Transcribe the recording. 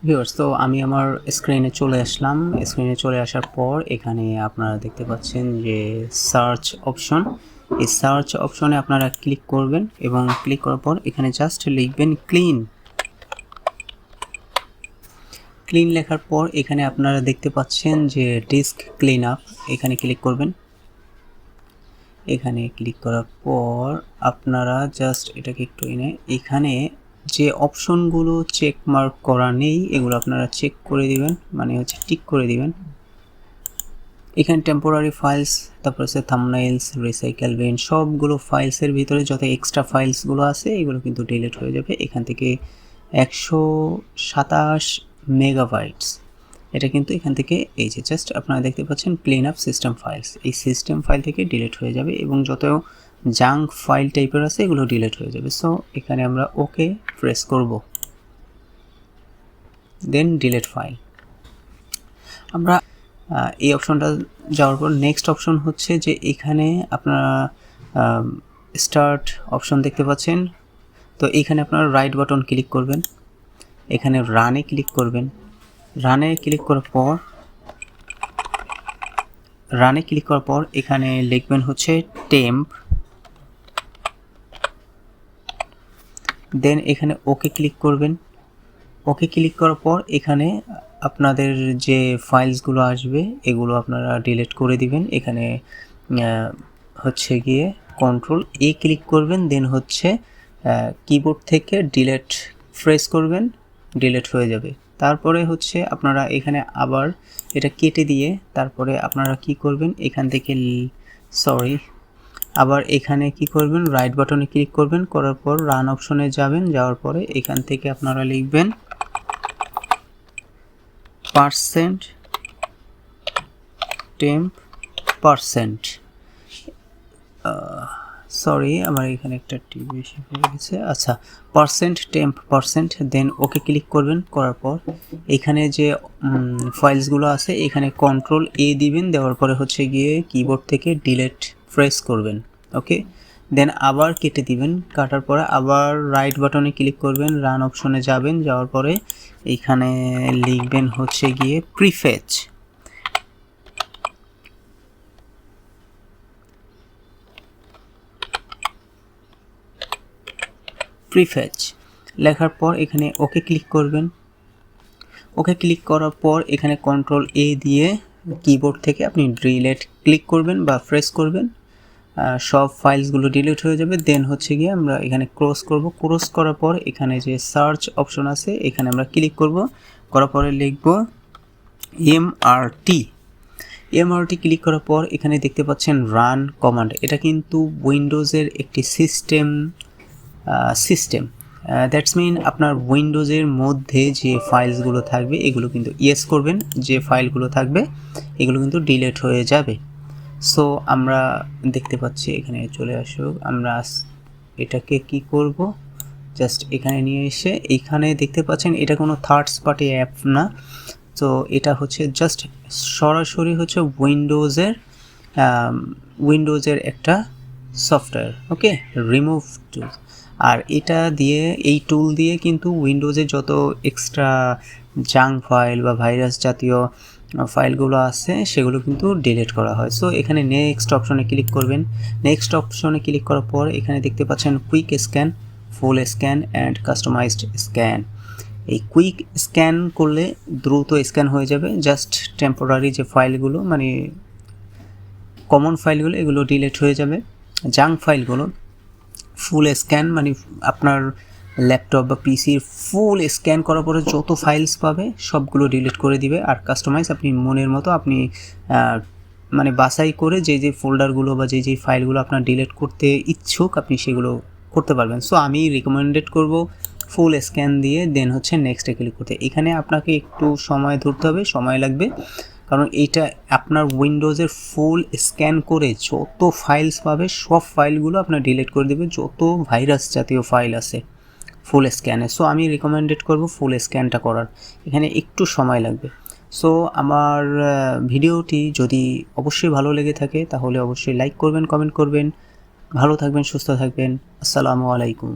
Viewers, তো আমি আমার স্ক্রিনে চলে আসলাম। স্ক্রিনে চলে আসার পর এখানে আপনারা দেখতে পাচ্ছেন যে সার্চ অপশন। এই সার্চ অপশনে আপনারা ক্লিক করবেন এবং ক্লিক করার পর এখানে জাস্ট লিখবেন ক্লিন। ক্লিন লেখার পর এখানে আপনারা দেখতে পাচ্ছেন যে ডিস্ক ক্লিন আপ, এখানে ক্লিক করবেন। এখানে ক্লিক করার পর আপনারা জাস্ট এটাকে একটু এনে এখানে যে অপশনগুলো চেক মার্ক করা নেই এগুলো আপনারা চেক করে দিবেন, মানে হচ্ছে টিক করে দিবেন। এখানে টেম্পোরারি ফাইলস, তারপর হচ্ছে থাম্বনেইলস, রিসাইকেল বিন, সবগুলো ফাইলসের ভিতরে যত এক্সট্রা ফাইলসগুলো আছে এগুলো কিন্তু ডিলিট হয়ে যাবে। এখান থেকে 127 মেগাবাইটস, এটা কিন্তু এখান থেকে এই যে জাস্ট আপনারা দেখতে পাচ্ছেন ক্লিন আপ সিস্টেম ফাইলস, এই সিস্টেম ফাইল থেকে ডিলিট হয়ে যাবে এবং যত জাঙ্ক ফাইল টাইপের আছে এগুলো ডিলিট হয়ে যাবে। সো এখানে আমরা ওকে প্রেস করব, দেন ডিলিট ফাইল। আমরা এই অপশনটা যাওয়ার পর নেক্সট অপশন হচ্ছে যে এখানে আপনারা স্টার্ট অপশন দেখতে পাচ্ছেন। তো এখানে আপনারা রাইট বাটন ক্লিক করবেন, এখানে রানে ক্লিক করবেন। রানে ক্লিক করার পর এখানে লিখবেন হচ্ছে টেম্প, দেন এখানে ওকে ক্লিক করবেন। ওকে ক্লিক করার পর এখানে আপনাদের যে ফাইলসগুলো আসবে এগুলো আপনারা ডিলিট করে দিবেন। এখানে হচ্ছে গিয়ে কন্ট্রোল এ ক্লিক করবেন, দেন হচ্ছে কিবোর্ড থেকে ডিলিট প্রেস করবেন, ডিলিট হয়ে যাবে। তারপরে হচ্ছে আপনারা এখানে আবার এটা কেটে দিয়ে তারপরে আপনারা কি করবেন, এখান থেকে আবার এখানে কি করবেন, রাইট বাটনে ক্লিক করবেন, করার পর রান অপশনে যাবেন। যাওয়ার পরে এখান থেকে আপনারা লিখবেন %temp%। আমার এখানে একটা টি বেশি হয়ে গেছে। আচ্ছা, %temp%, দেন ওকে ক্লিক করবেন। করার পর এখানে যে ফাইলসগুলো আছে এখানে কন্ট্রোল এ দিবেন, দেওয়ার পরে হচ্ছে গিয়ে কিবোর্ড থেকে ডিলিট প্রেস করবেন। ওকে, দেন আবার কেটে দিবেন। কাটার পরে আবার রাইট বাটনে ক্লিক করবেন, রান অপশনে যাবেন। যাওয়ার পরে এখানে লিখবেন হচ্ছে গিয়ে প্রিফেচ। লেখার পর এখানে ওকে ক্লিক করবেন। ওকে ক্লিক করার পর এখানে কন্ট্রোল এ দিয়ে কিবোর্ড থেকে আপনি ডিলিট ক্লিক করবেন বা প্রেস করবেন, সব ফাইলসগুলো ডিলিট হয়ে যাবে। দেন হচ্ছে গিয়ে আমরা এখানে ক্রস করব। ক্রস করার পর এখানে যে সার্চ অপশন আছে এখানে আমরা ক্লিক করব। করার পরে লিখব এমআরটি। ক্লিক করার পর এখানে দেখতে পাচ্ছেন রান কমান্ড। এটা কিন্তু উইন্ডোজের একটি সিস্টেম দ্যাটস মিন আপনার উইন্ডোজের মধ্যে যে ফাইলসগুলো থাকবে এগুলো কিন্তু ইয়েস করবেন, যে ফাইলগুলো থাকবে এগুলো কিন্তু ডিলিট হয়ে যাবে। সো আমরা দেখতে পাচ্ছি এখানে চলে আসুক। আমরা এটাকে কি করব, জাস্ট এখানে নিয়ে এসে এখানে দেখতে পাচ্ছেন এটা কোনো থার্ড পার্টি অ্যাপ না। তো এটা হচ্ছে জাস্ট সরাসরি হচ্ছে উইন্ডোজের একটা সফটওয়্যার। ওকে, রিমুভ টুল। আর এটা দিয়ে, এই টুল দিয়ে কিন্তু উইন্ডোজে যত এক্সট্রা জাঙ্ক ফাইল বা ভাইরাস জাতীয় ফাইলগুলো আছে সেগুলো কিন্তু ডিলিট করা হয়। সো এখানে নেক্সট অপশনে ক্লিক করবেন। নেক্সট অপশনে ক্লিক করার পর এখানে দেখতে পাচ্ছেন quick scan, full scan and customised scan. এই কুইক স্ক্যান করলে দ্রুত স্ক্যান হয়ে যাবে। জাস্ট টেম্পোরারি যে ফাইলগুলো, মানে কমন ফাইলগুলো, এগুলো ডিলিট হয়ে যাবে। জাঙ্ক ফাইলগুলো ফুল স্ক্যান, মানে আপনার ল্যাপটপ বা পিসির ফুল স্ক্যান করার পরে যত ফাইলস পাবে সবগুলো ডিলিট করে দিবে। আর কাস্টমাইজ আপনি মনের মতো আপনি মানে বাছাই করে যে ফোল্ডারগুলো বা যে ফাইলগুলো আপনার ডিলিট করতে ইচ্ছুক আপনি সেগুলো করতে পারবেন। সো আমি রিকমেন্ডেড করব ফুল স্ক্যান দিয়ে দেন হচ্ছে নেক্সটে ক্লিক করতে। এখানে আপনাকে একটু সময় ধরতে হবে, সময় লাগবে, কারণ এইটা আপনার উইন্ডোজের ফুল স্ক্যান করে যত ফাইলস পাবে সব ফাইলগুলো আপনার ডিলিট করে দেবে, যত ভাইরাস জাতীয় ফাইল আছে ফুল স্ক্যানে। সো আমি রিকমেন্ডেড করব ফুল স্ক্যানটা করার, এখানে একটু সময় লাগবে। সো আমার ভিডিওটি যদি অবশ্যই ভালো লেগে থাকে তাহলে অবশ্যই লাইক করবেন, কমেন্ট করবেন। ভালো থাকবেন, সুস্থ থাকবেন। আসসালামু আলাইকুম।